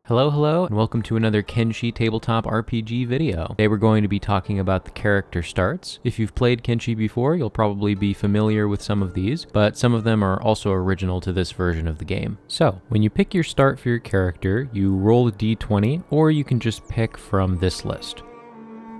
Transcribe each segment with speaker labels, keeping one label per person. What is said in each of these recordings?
Speaker 1: Hello, and welcome to another Kenshi Tabletop RPG video. Today we're going to be talking about the character starts. If you've played Kenshi before, you'll probably be familiar with some of these, but some of them are also original to this version of the game. So, when you pick your start for your character, you roll a d20, or you can just pick from this list.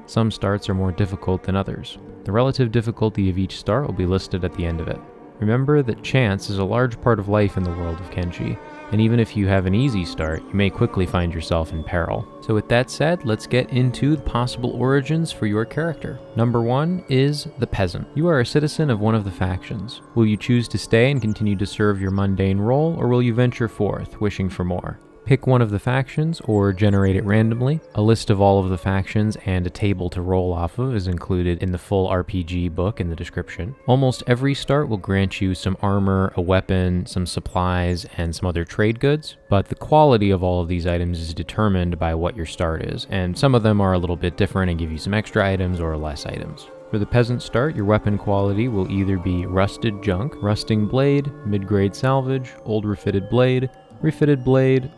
Speaker 1: Some starts are more difficult than others. The relative difficulty of each start will be listed at the end of it. Remember that chance is a large part of life in the world of Kenshi, and even if you have an easy start, you may quickly find yourself in peril. So with that said, let's get into the possible origins for your character. Number 1 is the peasant. You are a citizen of one of the factions. Will you choose to stay and continue to serve your mundane role, or will you venture forth, wishing for more? Pick one of the factions or generate it randomly. A list of all of the factions and a table to roll off of is included in the full RPG book in the description. Almost every start will grant you some armor, a weapon, some supplies, and some other trade goods, but the quality of all of these items is determined by what your start is, and some of them are a little bit different and give you some extra items or less items. For the peasant start, your weapon quality will either be rusted junk, rusting blade, mid-grade salvage, old refitted blade,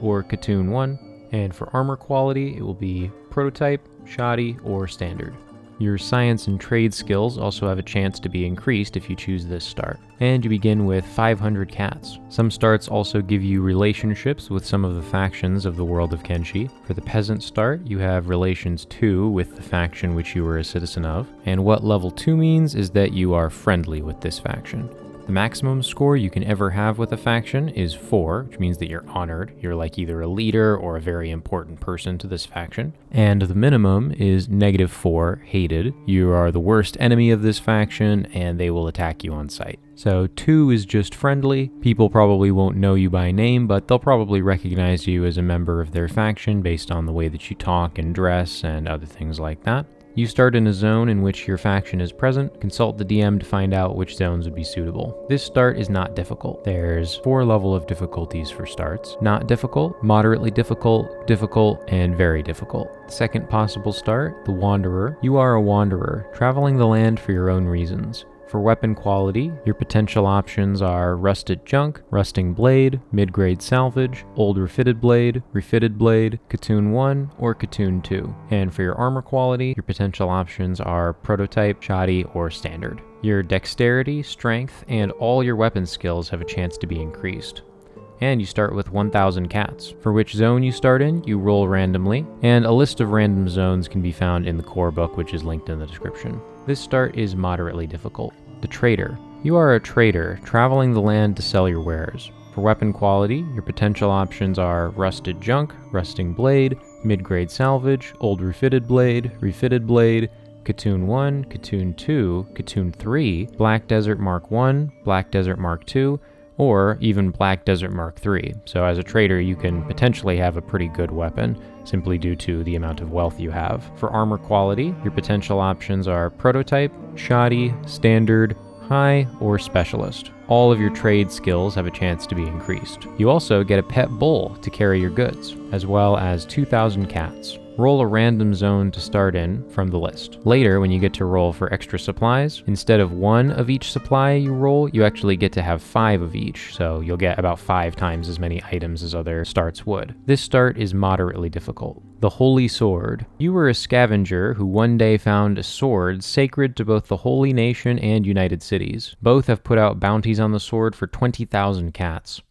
Speaker 1: or Katoon 1, and for armor quality, it will be prototype, shoddy, or standard. Your science and trade skills also have a chance to be increased if you choose this start. And you begin with 500 cats. Some starts also give you relationships with some of the factions of the world of Kenshi. For the peasant start, you have relations 2 with the faction which you were a citizen of, and what level 2 means is that you are friendly with this faction. The maximum score you can ever have with a faction is 4, which means that you're honored. You're like either a leader or a very important person to this faction. And the minimum is -4, hated. You are the worst enemy of this faction and they will attack you on sight. So 2 is just friendly. People probably won't know you by name, but they'll probably recognize you as a member of their faction based on the way that you talk and dress and other things like that. You start in a zone in which your faction is present. Consult the DM to find out which zones would be suitable. This start is not difficult. There's 4 levels of difficulties for starts. Not difficult, moderately difficult, difficult, and very difficult. Second possible start, the Wanderer. You are a wanderer, traveling the land for your own reasons. For weapon quality, your potential options are rusted junk, rusting blade, mid-grade salvage, old refitted blade, Katoon 1, or Katoon 2. And for your armor quality, your potential options are prototype, shoddy, or standard. Your dexterity, strength, and all your weapon skills have a chance to be increased. And you start with 1,000 cats. For which zone you start in, you roll randomly, and a list of random zones can be found in the core book, which is linked in the description. This start is moderately difficult. The Trader. You are a trader, traveling the land to sell your wares. For weapon quality, your potential options are rusted junk, rusting blade, mid-grade salvage, old refitted blade, Katoon 1, Katoon 2, Katoon 3, Black Desert Mark 1, Black Desert Mark 2, or even Black Desert Mark 3. So as a trader, you can potentially have a pretty good weapon, simply due to the amount of wealth you have. For armor quality, your potential options are prototype, shoddy, standard, high, or specialist. All of your trade skills have a chance to be increased. You also get a pet bull to carry your goods, as well as 2,000 cats. Roll a random zone to start in from the list. Later, when you get to roll for extra supplies, instead of 1 of each supply you roll, you actually get to have 5 of each, so you'll get about 5 times as many items as other starts would. This start is moderately difficult. The Holy Sword. You were a scavenger who one day found a sword sacred to both the Holy Nation and United Cities. Both have put out bounties on the sword for 20,000 cats.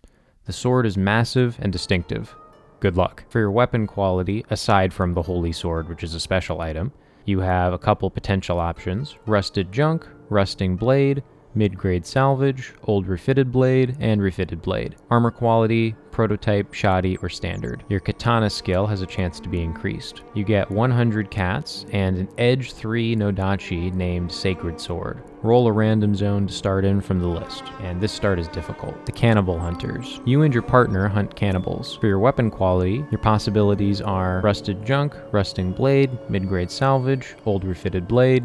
Speaker 1: The sword is massive and distinctive. Good luck. For your weapon quality, aside from the Holy Sword, which is a special item, you have a couple potential options: rusted junk, rusting blade, mid-grade salvage, old refitted blade, and refitted blade. Armor quality, prototype, shoddy, or standard. Your katana skill has a chance to be increased. You get 100 cats and an edge 3 nodachi named Sacred Sword. Roll a random zone to start in from the list, and this start is difficult. The Cannibal Hunters. You and your partner hunt cannibals. For your weapon quality, your possibilities are rusted junk, rusting blade, mid-grade salvage, old refitted blade,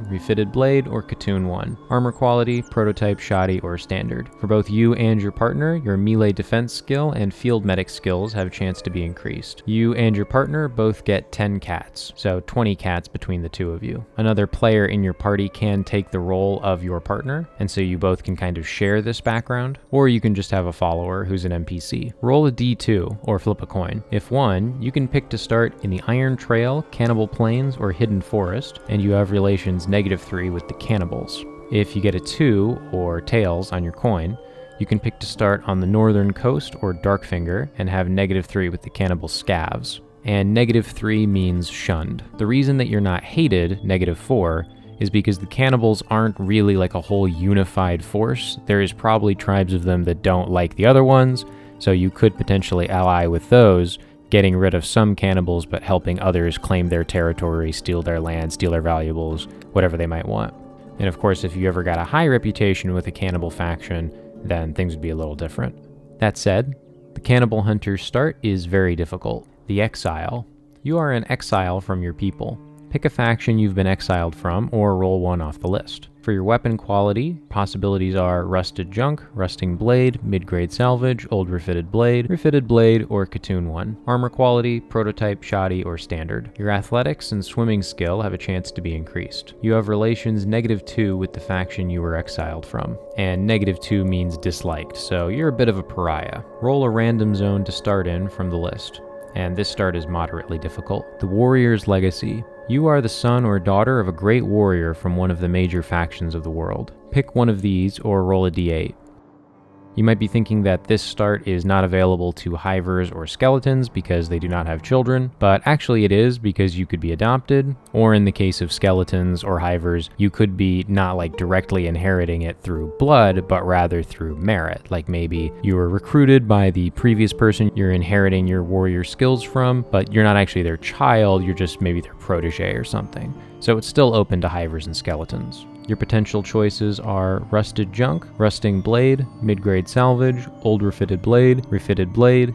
Speaker 1: or Katoon 1. Armor quality, prototype, shoddy, or standard. For both you and your partner, your melee defense skill and field field medic skills have a chance to be increased. You and your partner both get 10 cats, so 20 cats between the two of you. Another player in your party can take the role of your partner, and so you both can kind of share this background, or you can just have a follower who's an NPC. Roll a d2 or flip a coin. If won, you can pick to start in the Iron Trail, Cannibal Plains, or Hidden Forest, and you have relations -3 with the cannibals. If you get a 2 or tails on your coin, you can pick to start on the Northern Coast or Darkfinger and have -3 with the cannibal scavs. And -3 means shunned. The reason that you're not hated, -4, is because the cannibals aren't really like a whole unified force. There is probably tribes of them that don't like the other ones, so you could potentially ally with those, getting rid of some cannibals but helping others claim their territory, steal their land, steal their valuables, whatever they might want. And of course, if you ever got a high reputation with a cannibal faction, then things would be a little different. That said, the cannibal hunter's start is very difficult. The Exile. You are an exile from your people. Pick a faction you've been exiled from, or roll one off the list. For your weapon quality, possibilities are Rusted Junk, Rusting Blade, Mid-Grade Salvage, Old Refitted Blade, or Katoon 1. Armor quality, Prototype, Shoddy, or Standard. Your athletics and swimming skill have a chance to be increased. You have relations -2 with the faction you were exiled from, and -2 means disliked, so you're a bit of a pariah. Roll a random zone to start in from the list, and this start is moderately difficult. The Warrior's Legacy. You are the son or daughter of a great warrior from one of the major factions of the world. Pick one of these or roll a d8. You might be thinking that this start is not available to hivers or skeletons because they do not have children, but actually it is because you could be adopted, or in the case of skeletons or hivers, you could be not like directly inheriting it through blood, but rather through merit. Like maybe you were recruited by the previous person you're inheriting your warrior skills from, but you're not actually their child, you're just maybe their protege or something. So it's still open to hivers and skeletons. Your potential choices are Rusted Junk, Rusting Blade, Mid-Grade Salvage, Old Refitted Blade,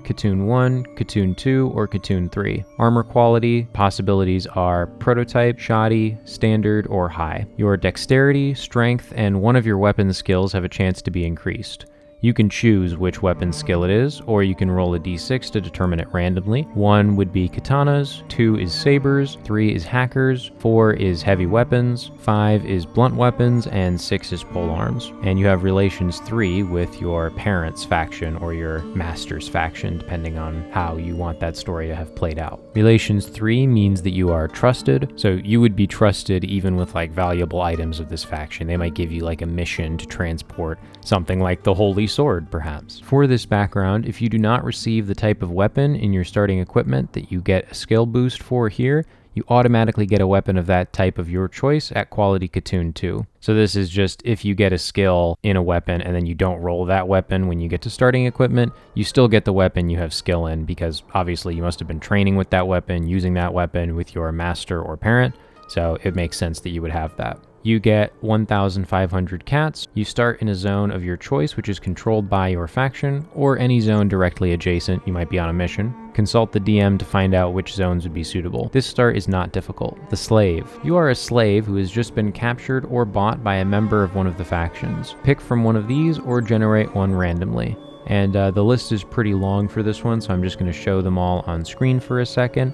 Speaker 1: Katoon 1, Katoon 2, or Katoon 3. Armor quality, possibilities are Prototype, Shoddy, Standard, or High. Your Dexterity, Strength, and one of your weapon skills have a chance to be increased. You can choose which weapon skill it is, or you can roll a d6 to determine it randomly. 1 would be katanas, 2 is sabers, 3 is hackers, 4 is heavy weapons, 5 is blunt weapons, and 6 is polearms. And you have relations 3 with your parents' faction or your master's faction, depending on how you want that story to have played out. Relations 3 means that you are trusted, so you would be trusted even with like valuable items of this faction. They might give you like a mission to transport something like the Holy Sword, perhaps. For this background, if you do not receive the type of weapon in your starting equipment that you get a skill boost for here, you automatically get a weapon of that type of your choice at quality Katoon 2. So this is just if you get a skill in a weapon and then you don't roll that weapon when you get to starting equipment, you still get the weapon you have skill in because obviously you must have been training with that weapon, using that weapon with your master or parent, so it makes sense that you would have that. You get 1,500 cats. You start in a zone of your choice, which is controlled by your faction, or any zone directly adjacent. You might be on a mission. Consult the DM to find out which zones would be suitable. This start is not difficult. The Slave. You are a slave who has just been captured or bought by a member of one of the factions. Pick from one of these or generate one randomly. And the list is pretty long for this one, so I'm just going to show them all on screen for a second.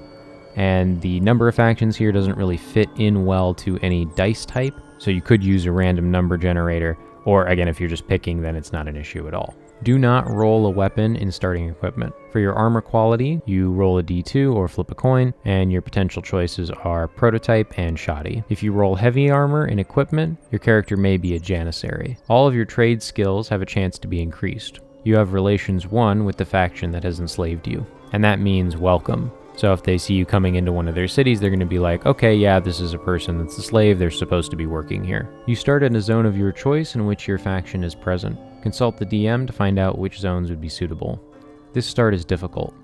Speaker 1: And the number of factions here doesn't really fit in well to any dice type, so you could use a random number generator, or again, if you're just picking, then it's not an issue at all. Do not roll a weapon in starting equipment. For your armor quality, you roll a d2 or flip a coin, and your potential choices are Prototype and Shoddy. If you roll heavy armor in equipment, your character may be a Janissary. All of your trade skills have a chance to be increased. You have relations 1 with the faction that has enslaved you, and that means welcome. So if they see you coming into one of their cities, they're going to be like, okay, yeah, this is a person that's a slave, they're supposed to be working here. You start in a zone of your choice in which your faction is present. Consult the DM to find out which zones would be suitable. This start is difficult.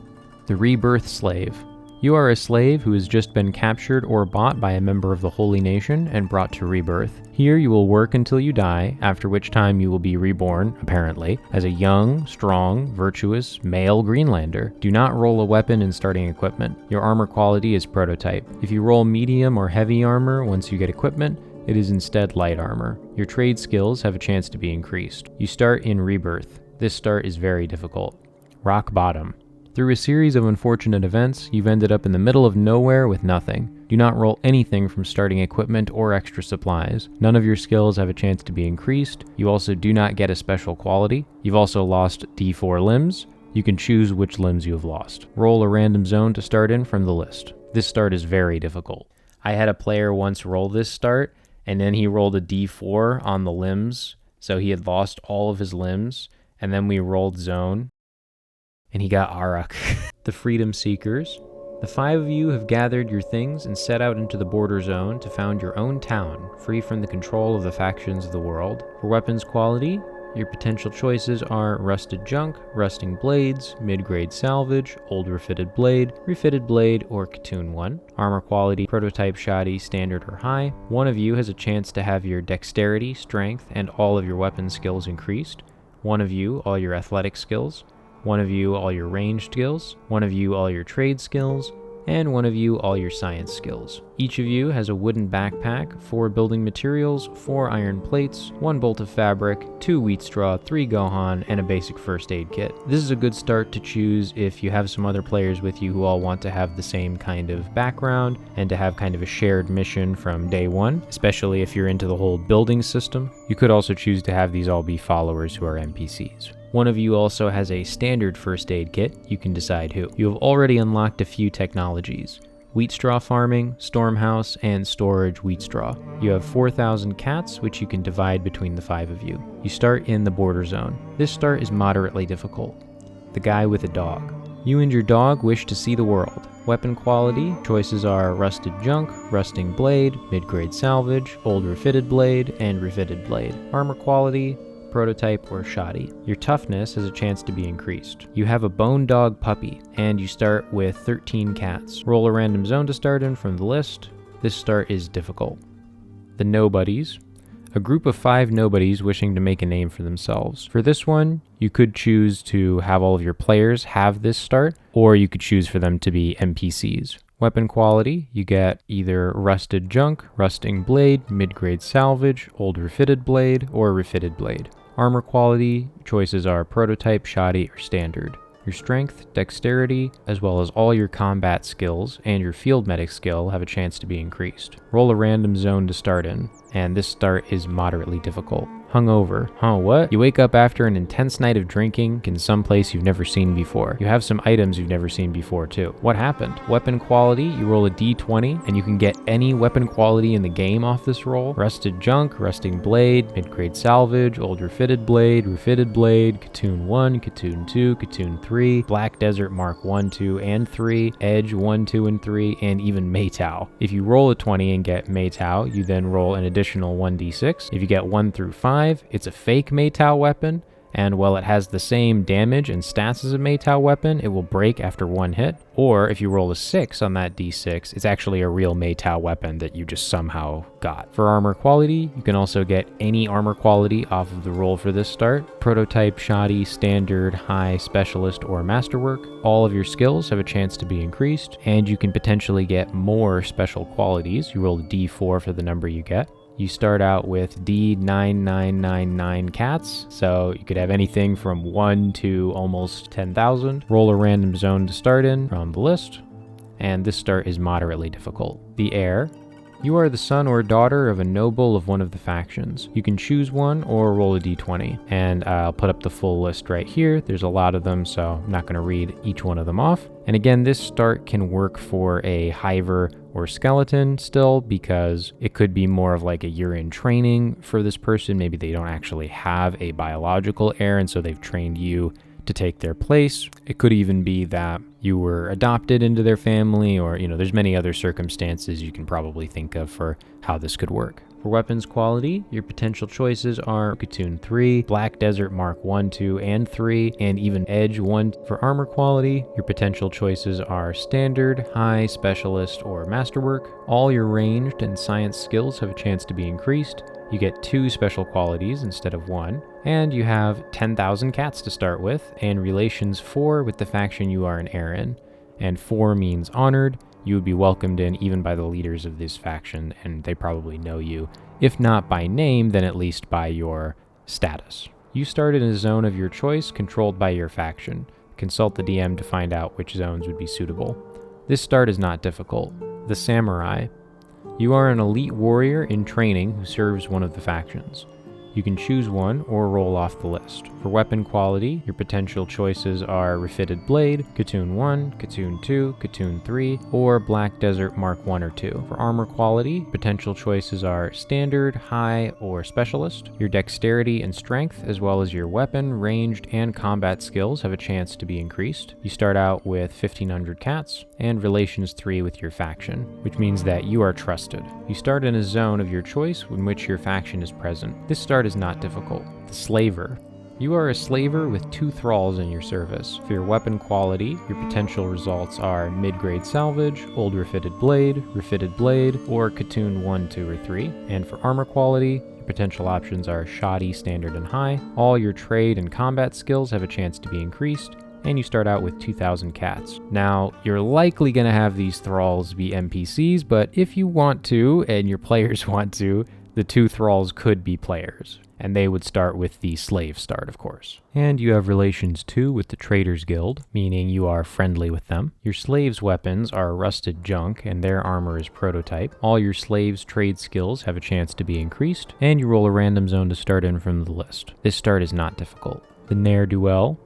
Speaker 1: The Rebirth Slave. You are a slave who has just been captured or bought by a member of the Holy Nation and brought to rebirth. Here you will work until you die, after which time you will be reborn, apparently, as a young, strong, virtuous, male Greenlander. Do not roll a weapon in starting equipment. Your armor quality is Prototype. If you roll medium or heavy armor once you get equipment, it is instead light armor. Your trade skills have a chance to be increased. You start in Rebirth. This start is very difficult. Rock bottom. Through a series of unfortunate events, you've ended up in the middle of nowhere with nothing. Do not roll anything from starting equipment or extra supplies. None of your skills have a chance to be increased. You also do not get a special quality. You've also lost D4 limbs. You can choose which limbs you have lost. Roll a random zone to start in from the list. This start is very difficult. I had a player once roll this start, and then he rolled a D4 on the limbs, so he had lost all of his limbs, and then we rolled zone, and he got Arak. The Freedom Seekers. The 5 of you have gathered your things and set out into the border zone to found your own town, free from the control of the factions of the world. For weapons quality, your potential choices are rusted junk, rusting blades, mid-grade salvage, old refitted blade, or Katoon 1. Armor quality, prototype shoddy, standard or high. One of you has a chance to have your dexterity, strength, and all of your weapon skills increased. One of you, all your athletic skills. One of you, all your ranged skills. One of you, all your trade skills. And one of you, all your science skills. Each of you has a wooden backpack, 4 building materials, 4 iron plates, 1 bolt of fabric, 2 wheat straw, 3 gohan, and a basic first aid kit. This is a good start to choose if you have some other players with you who all want to have the same kind of background and to have kind of a shared mission from day one, especially if you're into the whole building system. You could also choose to have these all be followers who are NPCs. One of you also has a standard first aid kit. You can decide who. You have already unlocked a few technologies: wheat straw farming, stormhouse, and storage wheat straw. You have 4,000 cats, which you can divide between the 5 of you. You start in the border zone. This start is moderately difficult. The guy with a dog. You and your dog wish to see the world. Weapon quality, choices are rusted junk, rusting blade, mid-grade salvage, old refitted blade, and refitted blade. Armor quality, prototype, or shoddy. Your toughness has a chance to be increased. You have a bone dog puppy, and you start with 13 cats. Roll a random zone to start in from the list. This start is difficult. The Nobodies. A group of 5 nobodies wishing to make a name for themselves. For this one, you could choose to have all of your players have this start, or you could choose for them to be NPCs. Weapon quality, you get either rusted junk, rusting blade, mid-grade salvage, old refitted blade, or refitted blade. Armor quality, choices are prototype, shoddy, or standard. Your strength, dexterity, as well as all your combat skills and your field medic skill have a chance to be increased. Roll a random zone to start in, and this start is moderately difficult. Hungover. Huh, what? You wake up after an intense night of drinking in some place you've never seen before. You have some items you've never seen before too. What happened? Weapon quality, you roll a d20 and you can get any weapon quality in the game off this roll. Rusted junk, rusting blade, mid-grade salvage, old refitted blade, Katoon 1, Katoon 2, Katoon 3, Black Desert Mark 1, 2, and 3, Edge 1, 2, and 3, and even Maytao. If you roll a 20 and get Maytao, you then roll an additional 1d6. If you get 1 through 5, it's a fake Maytao weapon, and while it has the same damage and stats as a Maytao weapon, it will break after 1 hit. Or if you roll a 6 on that d6, it's actually a real Maytao weapon that you just somehow got. For armor quality, you can also get any armor quality off of the roll for this start: prototype, shoddy, standard, high, specialist, or masterwork. All of your skills have a chance to be increased, and you can potentially get more special qualities. You roll a d4 for the number you get. You start out with D9999 cats, so you could have anything from 1 to almost 10,000. Roll a random zone to start in from the list, and this start is moderately difficult. The Heir. You are the son or daughter of a noble of one of the factions. You can choose one or roll a d20, and I'll put up the full list right here. There's a lot of them, so I'm not going to read each one of them off. And again, this start can work for a hiver or skeleton still, because it could be more of like a year in training for this person. Maybe they don't actually have a biological heir, and so they've trained you to take their place. It could even be that you were adopted into their family, or, there's many other circumstances you can probably think of for how this could work. For weapons quality, your potential choices are Katoon 3, Black Desert Mark 1, 2, and 3, and even Edge 1. For armor quality, your potential choices are standard, high, specialist, or masterwork. All your ranged and science skills have a chance to be increased. You get 2 special qualities instead of 1, and you have 10,000 cats to start with, and relations 4 with the faction you are an heir in. And 4 means honored. You would be welcomed in even by the leaders of this faction, and they probably know you, if not by name, then at least by your status. You start in a zone of your choice controlled by your faction. Consult the DM to find out which zones would be suitable. This start is not difficult. The Samurai. You are an elite warrior in training who serves one of the factions. You can choose one or roll off the list. For weapon quality, your potential choices are Refitted Blade, Katoon 1, Katoon 2, Katoon 3, or Black Desert Mark 1 or 2. For armor quality, potential choices are Standard, High, or Specialist. Your dexterity and strength, as well as your weapon, ranged, and combat skills have a chance to be increased. You start out with 1500 cats, and Relations 3 with your faction, which means that you are trusted. You start in a zone of your choice in which your faction is present. This start is not difficult. The Slaver. You are a slaver with 2 thralls in your service. For your weapon quality, your potential results are Mid-Grade Salvage, Old Refitted Blade, or Katoon 1, 2, or 3. And for armor quality, your potential options are Shoddy, Standard, and High. All your trade and combat skills have a chance to be increased, and you start out with 2,000 cats. Now, you're likely going to have these thralls be NPCs, but if you want to, and your players want to, the 2 thralls could be players, and they would start with the slave start, of course. And you have Relations 2 with the Traders Guild, meaning you are friendly with them. Your slaves' weapons are rusted junk, and their armor is prototype. All your slaves' trade skills have a chance to be increased, and you roll a random zone to start in from the list. This start is not difficult. The Ne'er-do-well.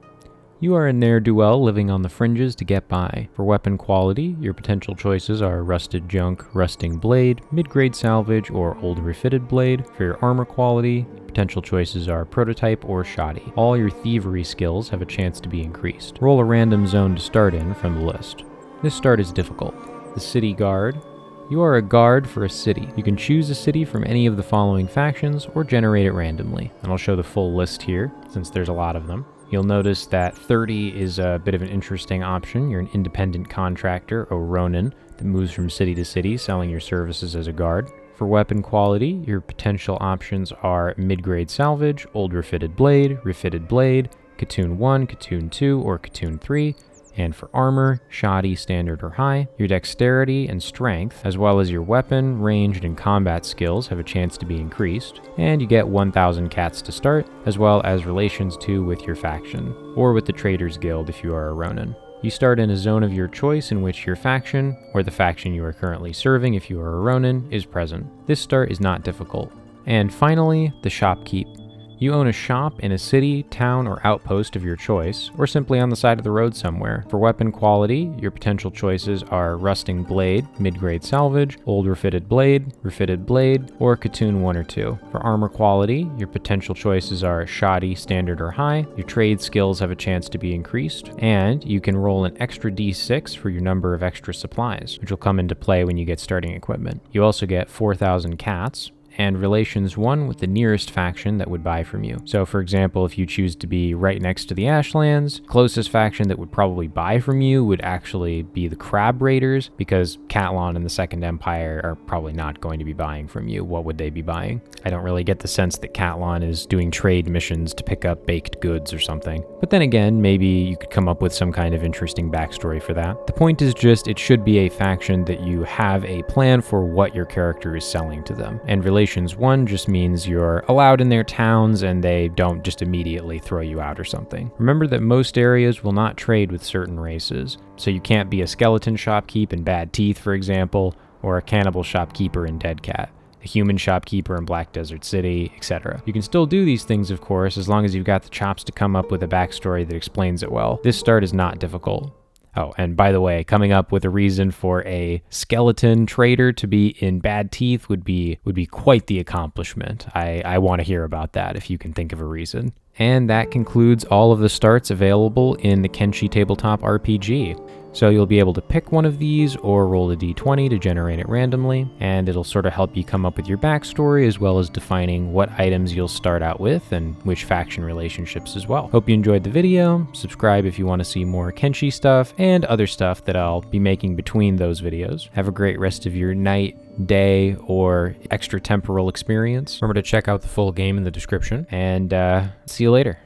Speaker 1: You are a ne'er-do-well living on the fringes to get by. For weapon quality, your potential choices are Rusted Junk, Rusting Blade, Mid-Grade Salvage, or Old Refitted Blade. For your armor quality, potential choices are Prototype or Shoddy. All your thievery skills have a chance to be increased. Roll a random zone to start in from the list. This start is difficult. The City Guard. You are a guard for a city. You can choose a city from any of the following factions or generate it randomly. And I'll show the full list here, since there's a lot of them. You'll notice that 30 is a bit of an interesting option. You're an independent contractor, or Ronin, that moves from city to city, selling your services as a guard. For weapon quality, your potential options are Mid-Grade Salvage, Old Refitted Blade, Katoon 1, Katoon 2, or Katoon 3. And for armor, Shoddy, Standard, or High. Your dexterity and strength, as well as your weapon, ranged, and combat skills have a chance to be increased, and you get 1,000 cats to start, as well as Relations 2 with your faction, or with the Traders Guild if you are a Ronin. You start in a zone of your choice in which your faction, or the faction you are currently serving if you are a Ronin, is present. This start is not difficult. And finally, the Shopkeep. You own a shop in a city, town, or outpost of your choice, or simply on the side of the road somewhere. For weapon quality, your potential choices are Rusting Blade, Mid-Grade Salvage, Old Refitted Blade, or Katoon 1 or 2. For armor quality, your potential choices are Shoddy, Standard, or High. Your trade skills have a chance to be increased, and you can roll an extra d6 for your number of extra supplies, which will come into play when you get starting equipment. You also get 4,000 cats, and Relations 1 with the nearest faction that would buy from you. So for example, if you choose to be right next to the Ashlands, closest faction that would probably buy from you would actually be the Crab Raiders, because Catlon and the Second Empire are probably not going to be buying from you. What would they be buying? I don't really get the sense that Catlon is doing trade missions to pick up baked goods or something. But then again, maybe you could come up with some kind of interesting backstory for that. The point is just, it should be a faction that you have a plan for what your character is selling to them. And Relations 1 just means you're allowed in their towns and they don't just immediately throw you out or something. Remember that most areas will not trade with certain races, so you can't be a skeleton shopkeep in Bad Teeth, for example, or a cannibal shopkeeper in Dead Cat, a human shopkeeper in Black Desert City, etc. You can still do these things, of course, as long as you've got the chops to come up with a backstory that explains it well. This start is not difficult. Oh, and by the way, coming up with a reason for a skeleton trader to be in Bad Teeth would be quite the accomplishment. I want to hear about that if you can think of a reason. And that concludes all of the starts available in the Kenshi Tabletop RPG. So you'll be able to pick one of these or roll a d20 to generate it randomly, and it'll sort of help you come up with your backstory as well as defining what items you'll start out with and which faction relationships as well. Hope you enjoyed the video. Subscribe if you want to see more Kenshi stuff and other stuff that I'll be making between those videos. Have a great rest of your night, day, or extra temporal experience. Remember to check out the full game in the description, and see you later.